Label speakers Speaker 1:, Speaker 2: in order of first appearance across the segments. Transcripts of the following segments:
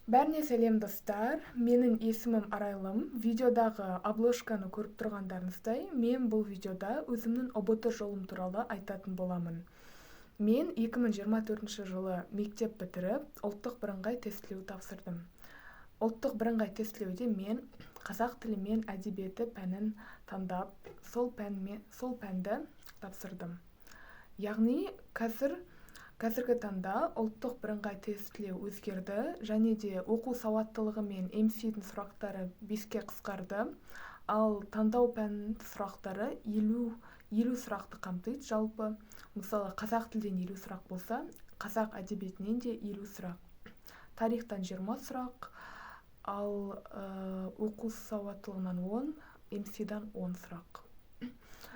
Speaker 1: Бәріне сәлем достар, менің есімім Арайлым. Видеодағы обложканы көріп тұрғандарыңыздай, мен бұл видеода өзімнің ұбт жолым туралы айтатын боламын. Мен 2024 жылы мектеп бітіріп, ұлттық бірыңғай тестілеу тапсырдым. Ұлттық бірыңғай тестілеуде мен қазақ тілі мен әдебиеті пәнін таңдап, сол пәнді тапсырдым. Яғни қазіргі таңда ұлттық бірыңғай тестілеу өзгерді, және де оқу сауаттылығы мен МС-дің сұрақтары 5-ке қысқарды, ал таңдау пәнінің сұрақтары 50 сұрақты қамтиды. Жалпы, мысалы, қазақ тілден 50 сұрақ болса, қазақ әдебиетінен де 50 сұрақ. Тарихтан 20 сұрақ, ал оқу сауаттылығынан 10, МС-дан 10 сұрақ.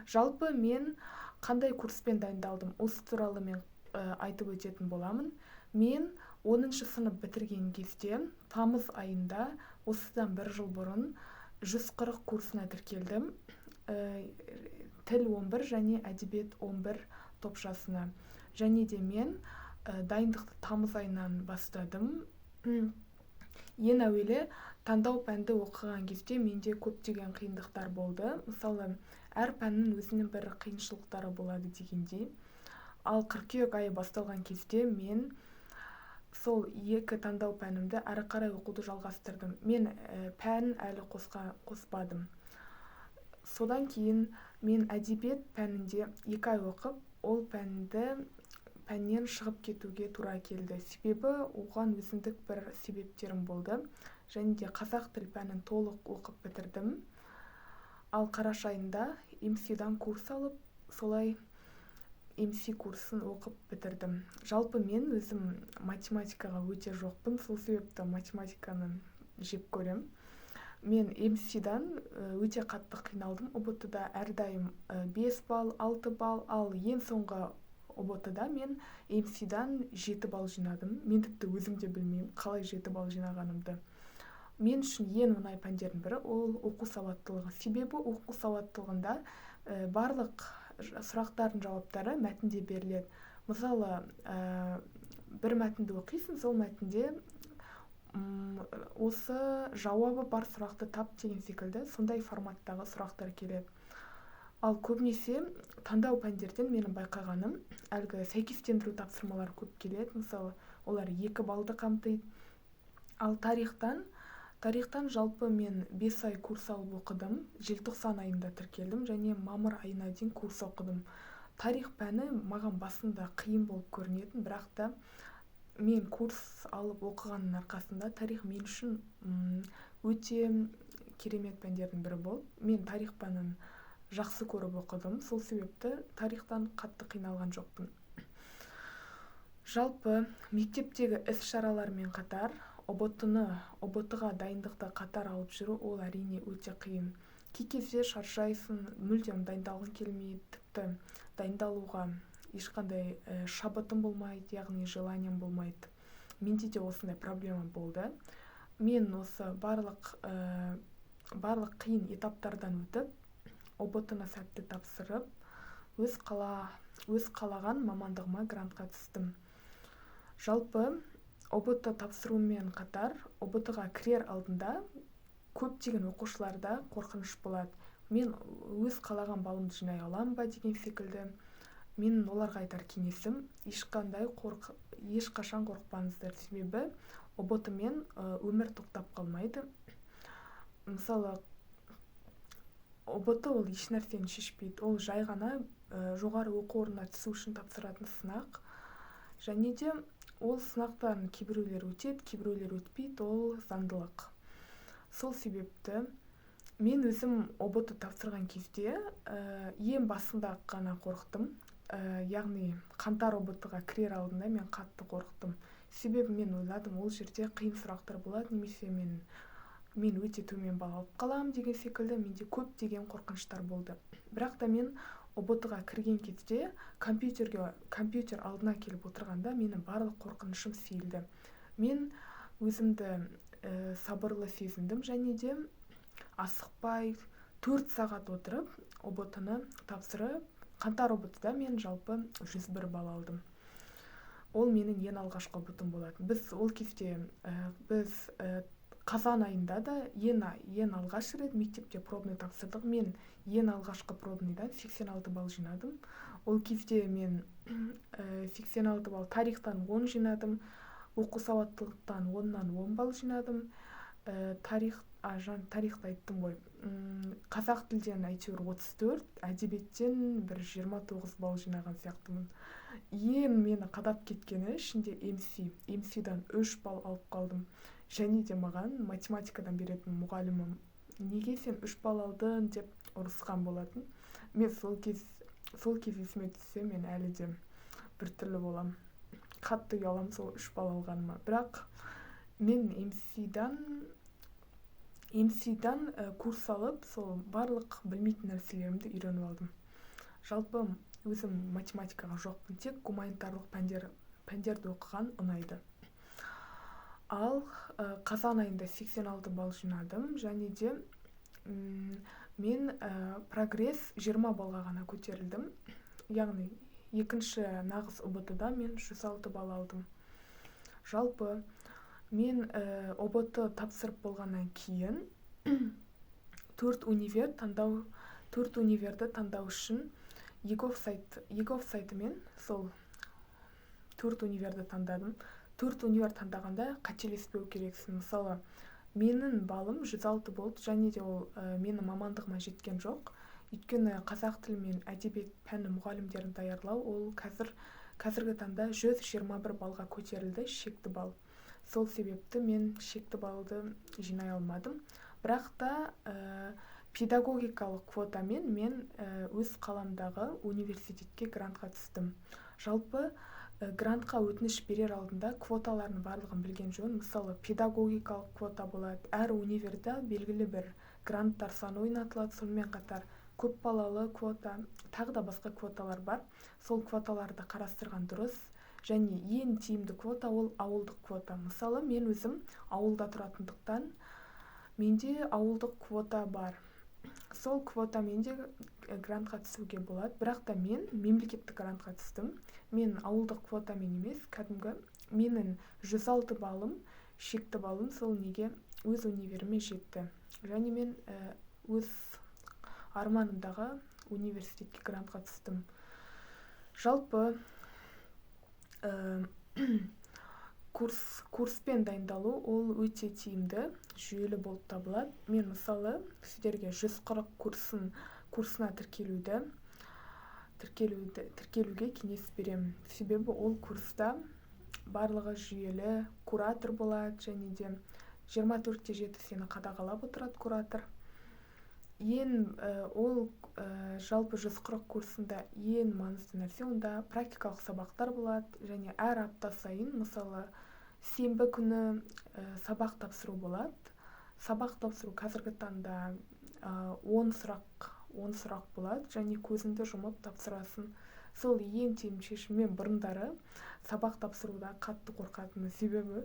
Speaker 1: Жалпы мен қандай курспен дайындалдым, осы туралы мен айтып өтетін боламын. Мен 10-шы сынып бітірген кезде тамыз айында, осыдан бір жыл бұрын 140 курсына тіркелдім. Тіл 11 және әдебиет 11 топшасына. Және де мен дайындықты тамыз айынан бастадым. Ең әуелі таңдау пәнді оқыған кезде менде көптеген қиындықтар болды. Мысалы, әр пәннің өзінің бір қиыншылықтары болады дегендей. Ал қыркүйек айы басталған кезде мен сол екі таңдау пәнімді әрі қарай оқуды жалғастырдым. Мен пәнін әлі қоспадым. Содан кейін мен әдебиет пәнінде 2 ай оқып, ол пәннен шығып кетуге тура келді. Себебі оған өзіндік бір себептерім болды. Және де қазақ тіл пәнін толық оқып бітірдім. Ал қараша айында МС-дан курс алып, солай МС курсын оқып бітірдім. Жалпы мен өзім математикаға өте жоқпын, сол себепті математиканы жеп көрем. Мен МС-дан өте қатты қиналдым. ұбт-да әрдайым 5 балл, 6 балл, ал ең соңғы ұбт-да мен МС-дан 7 балл жинадым. Мен тіпті өзім де білмеймін, қалай 7 балл жинағанымды. Мен үшін ең оңай пәндердің бірі ол оқу сауаттылығы. Себебі оқу сауаттылығында барлық сұрақтардың жауаптары мәтінде беріледі. Мысалы, бір мәтінді оқисың, сол мәтінде осы жауабы бар сұрақты тап деген секілді сондай форматтағы сұрақтар келеді. Ал көбінесе таңдау пәндерден менің байқағаным, әлгі сәйкестендіру тапсырмалары көп келеді. Мысалы, олар 2 баллды қамтиды. Ал тарихтан жалпы мен 5 ай курс алып оқыдым. Желтоқсан айында тіркелдім және мамыр айына дейін курс оқыдым. Тарих пәні маған басында қиын болып көрінетін, бірақ та мен курс алып оқығанның арқасында тарих мен үшін өте керемет пәндердің бірі болды. Мен тарих пәнін жақсы көріп оқыдым. Сол себепті тарихтан қатты қиналған жоқпын. Жалпы мектептегі іс-шаралармен қатар ұбт-ға дайындықты қатар алып жүру ол әрине өте қиын. Кей кезде шаршайсың, мүлдем дайындалғың келмейді, тіпті дайындалуға ешқандай шабытым болмайды, яғни желанием болмайды. Менде де осындай проблема болды. Мен осы барлық қиын этаптардан өтіп, ұбт-ны сәтті тапсырып, өз қалаған мамандығыма грантқа түстім. Жалпы ұбт тапсырумен қатар, ұбт-ға кірер алдында көптеген оқушыларда қорқыныш болады. Мен өз қалаған балымды жинай алам ба деген секілді. Мен оларға айтар кеңесім, ешқашан қорықпаңыздар, себебі ұбт-мен өмір тоқтап қалмайды. Мысалы, ұбт ол еш нәрсені шешпейді. Ол жай ғана жоғары оқу орнына түсу үшін тапсыратын сынақ. Және де ол сынақтан кейбіреулер өтеді, кейбіреулер өтпейді, ол заңдылық. Сол себепті мен өзім ұбт тапсырған кезде ең басында ғана қорықтым. Яғни қаңтар ұбт-ға кірер алдында мен қатты қорықтым. Себебі мен ойладым, ол жерде қиын сұрақтар болады, немесе мен өте төмен балл алып қалам деген секілді, менде көптеген қорқыныштар болды. Бірақ та мен ұбт-ға кірген кезде компьютер алдына келіп отырғанда менің барлық қорқынышым сейілді. Мен өзімді сабырлы сезіндім және де асықпай 4 сағат отырып ұбт-ны тапсырып, қаңтар ұбт-да мен жалпы 101 балл алдым. ол менің ең алғашқы ұбт-ым болатын. Біз ол кезде біз қазан айында да ең алғаш рет мектепте пробный тапсырдық. Мен ең алғашқы пробныйдан 86 балл жинадым. Ол кезде мен 86 балл тарихтан 10 жинадым, оқу сауаттылықтан 10-нан 10 балл жинадым. Тарихты айттым ғой. Қазақ тілден әйтеуір 34, әдебиеттен бір 29 балл жинаған сияқтымын. Ең мені қадап кеткені ішінде MC-дан 3 балл алып қалдым. Және де маған математикадан беретін мұғалімім неге сен 3 балл алдың деп ұрысқан болатын. Мен сол кез есіме түссе, мен әлі де біртүрлі болам. Қатты ұялам сол 3 балл алғаныма. Бірақ мен MC-дан курс алып, сол барлық білмейтін нәрселерімді үйреніп алдым. Жалпы өзім математикаға жоқпын, тек гуманитарлық пәндерді оқыған ұнайды. Ал қазан айында 86 балл жинадым, және де мен прогресс 20 балға ғана көтерілдім. Яғни екінші нағыз ұбт-да мен 106 балл алдым. Жалпы мен ұбт тапсырып болғаннан кейін 4 универді таңдау үшін егов сайтымен сол 4 универді таңдадым. 4 универ таңдағанда қателеспеу керексің. Мысалы, менің балым 106 болды, және де ол менің мамандығыма жеткен жоқ. Өйткені қазақ тілі мен әдебиет пәні мұғалімдерін даярлау, ол қазіргі таңда 121 балға көтерілді, шекті балл. Сол себепті мен шекті баллды жинай алмадым. Бірақ та педагогикалық квотамен мен өз қаламдағы университетке грантқа түстім. Жалпы грантқа өтініш берер алдында квоталардың барлығын білген жөн. Мысалы, педагогикалық квота болады. Әр универда белгілі бір гранттар саны ойнатылады. Сонымен қатар көп балалы квота, тағы да басқа квоталар бар. Сол квоталарды қарастырған дұрыс. Және ең тиімді квота ол ауылдық квота. Мысалы, мен өзім ауылда тұратындықтан менде ауылдық квота бар. Сол квота менде грантқа түсуге болады. Бірақ та мен мемлекеттік грантқа түстім. Мен ауылдық квотамен емес, кәдімгі менің 106 балым, шекті балым сол неге өз универіме жетті. Және мен өз арманымдағы университетке грантқа түстім. Жалпы курспен дайындалу ол өте тиімді, жүйелі болып табылады. Мен мысалы сіздерге 140 курсына тіркелуге кеңес беремін. Себебі ол курста барлығы жүйелі, куратор болады, және де 24/7 сені қадағалап отырады куратор. Жалпы 140 курсында ең маңызды нәрсе онда практикалық сабақтар болады, және әр апта сайын, мысалы, сенбі күні сабақ тапсыру болады. Сабақ тапсыру қазіргі таңда 10 сұрақ болады, және көзіңді жұмып тапсырасың. Сол ең тиімді шешім. Мен бұрындары сабақ тапсыруда қатты қорқатынмын, себебі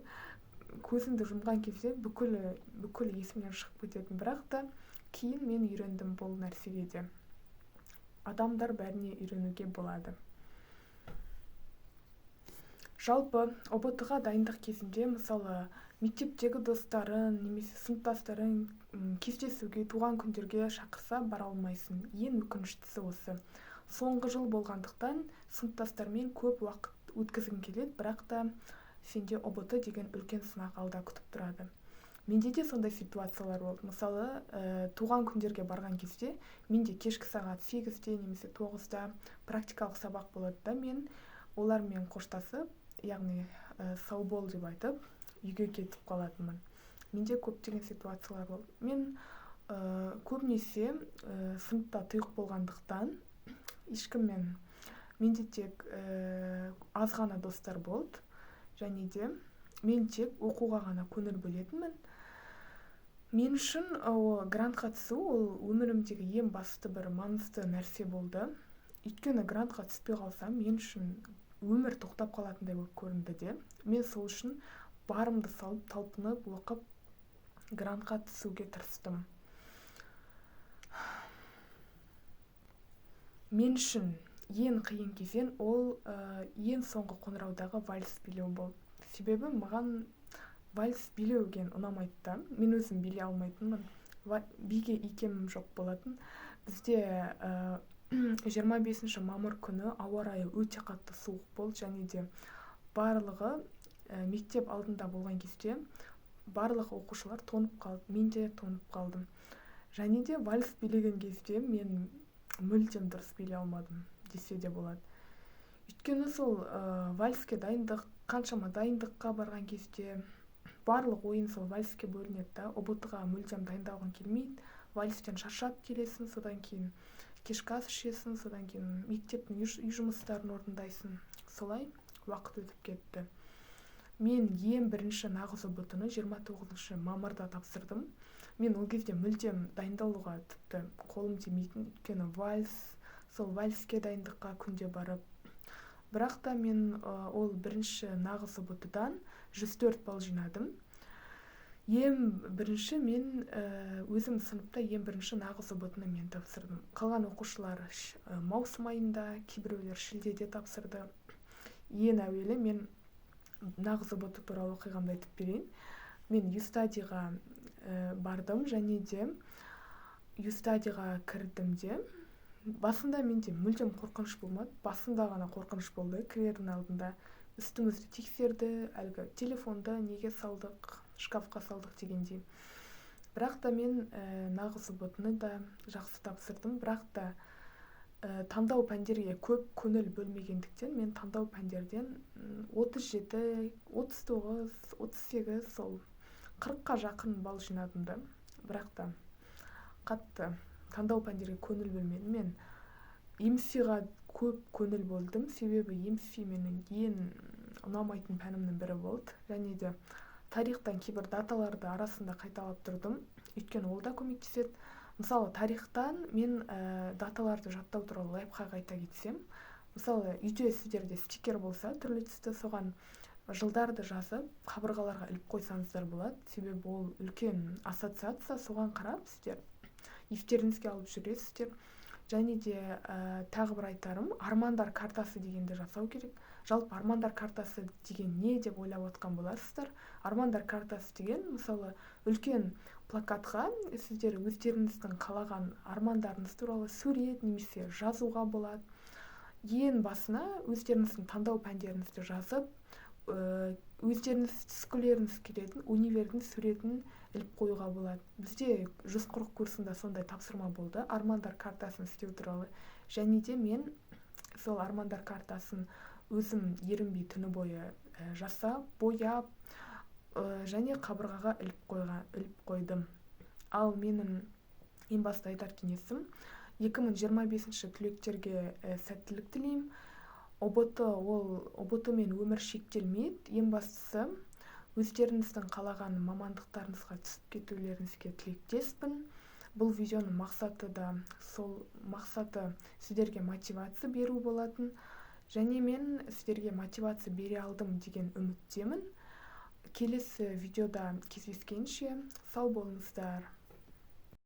Speaker 1: көзімді жұмған кезде бүкіл есімнен шығып кететін. Бірақ та кейін мен үйрендім бұл нәрсеге де. Адамдар бәріне үйренуге болады. Жалпы ұбт-ға дайындық кезінде, мысалы, мектептегі достарын немесе сыныптастарын кездесуге, туған күндерге шақырса бара алмайсың. Ең өкініштісі осы. Соңғы жыл болғандықтан сыныптастармен көп уақыт өткізгің келеді, бірақ та сенде ұбт деген үлкен сынақ алда күтіп тұрады. Менде де сондай ситуациялар болды. Мысалы, туған күндерге барған кезде менде кешкі сағат 8-де немесе 9-да практикалық сабақ болады да, мен олармен қоштасып, яғни сау бол деп айтып, үйге кетіп қалатынмын. Менде көптеген ситуациялар болды. Мен көбінесе сыныпта тұйық болғандықтан ешкіммен, менде тек аз ғана достар болды, және де мен тек оқуға ғана көңіл бөлетінмін. Мен үшін грантқа түсу ол өмірімдегі ең басты бір маңызды нәрсе болды. Өйткені грантқа түспей қалсам, мен үшін өмір тоқтап қалатындай болып көрінді де. Мен сол үшін барымды салып, талпынып, оқып, грантқа түсуге тырыстым. Мен үшін ең қиын кезең ол ең соңғы қоңыраудағы вальс билеу болды. Себебі маған вальс билеуген ұнамайды да. Мен өзім билей алмайтынмын. Биге икемім жоқ болатын. Бізде 25 мамыр күні ауа райы өте қатты суық болды, және де барлығы мектеп алдында болған кезде барлық оқушылар тоңып қалды. Мен де тоңып қалдым. Және де вальс билеген кезде мен мүлдем дұрыс билей алмадым десе де болады. Өйткені сол вальске дайындық, қаншама дайындыққа барған кезде барлық ойын сол вальске бөлінеді да. ұбт-ға мүлдем дайындалғың келмейді. Вальстен шаршап келесің, содан кейін кешкі ас ішесің, содан кейін мектептің үй жұмыстарын орындайсың. Солай уақыт өтіп кетті. Мен ең бірінші нағыз ұбт-ны 29 мамырда тапсырдым. Мен ол кезде мүлдем дайындалуға тіпті қолым тимейтін, өйткені сол вальске дайындыққа күнде барып. Бірақ та мен ол бірінші нағыз ұбт-дан 104 балл жинадым. Ең бірінші мен өзім сыныпта ең бірінші нағыз ұбт-ны мен тапсырдым. Қалған оқушылар маусым айында, кейбіреулер шілдеде тапсырды. Ең әуелі мен нағыз ұбт туралы оқиғамды айтып берейін. Мен YouStudy'ға бардым, және де YouStudy'ға кірдім де. Басында менде мүлдем қорқыныш болмады. Басында ғана қорқыныш болды. Кірердің алдында үстімізді тексерді, әлгі телефонды неге салдық, шкафқа салдық дегендей. Бірақ та мен нағыз ұбт-ны да жақсы тапсырдым. Бірақ та таңдау пәндерге көп көңіл бөлмегендіктен мен таңдау пәндерден 37, 39, 38, сол 40-қа жақын балл жинадым да. Бірақ та қатты таңдау пәндерге көңіл бөлмедім. Мен МС-ға көп көңіл болдым, себебі МС менің ең ұнамайтын пәнімнің бірі болды. Және де тарихтан кейбір даталарды арасында қайталап тұрдым, өйткені ол да көмектеседі. Мысалы, тарихтан мен даталарды жаттау туралы лайфхак айта кетсем, мысалы, үйде сіздерде стикер болса, түрлі түсті, соған жылдарды жазып, қабырғаларға іліп қойсаңыздар болады. Себебі ол үлкен ассоциация, соған қарап сіздер естеріңізге алып жүресіздер. Және де тағы бір айтарым, армандар картасы дегенді жасау керек. Жалпы армандар картасы деген не деп ойлап отқан боласыздар. Армандар картасы деген, мысалы, үлкен плакатқа сіздер өздеріңіздің қалаған армандарыңыз туралы сурет немесе жазуға болады. Ең басына өздеріңіздің таңдау пәндеріңізді жазып, өздеріңіз түскілеріңіз келетін универдің суретін іліп қоюға болады. Бізде 140 курсында сондай тапсырма болды, армандар картасын істеу туралы. Және де мен сол армандар картасын өзім ерінбей түні бойы жасап, бояп, және қабырғаға іліп қойдым. Ал менің ең басты айтар кеңесім, 2025 түлектерге сәттілік тілеймін. ұбт-мен өмір шектелмейді. Ең бастысы, өздеріңіздің қалаған мамандықтарыңызға түсіп кетулеріңізге тілектеспін. Бұл видеоның мақсаты сіздерге мотивация беру болатын. Және мен сіздерге мотивация бере алдым деген үміттемін. Келесі видеода кездескенше сау болыңыздар.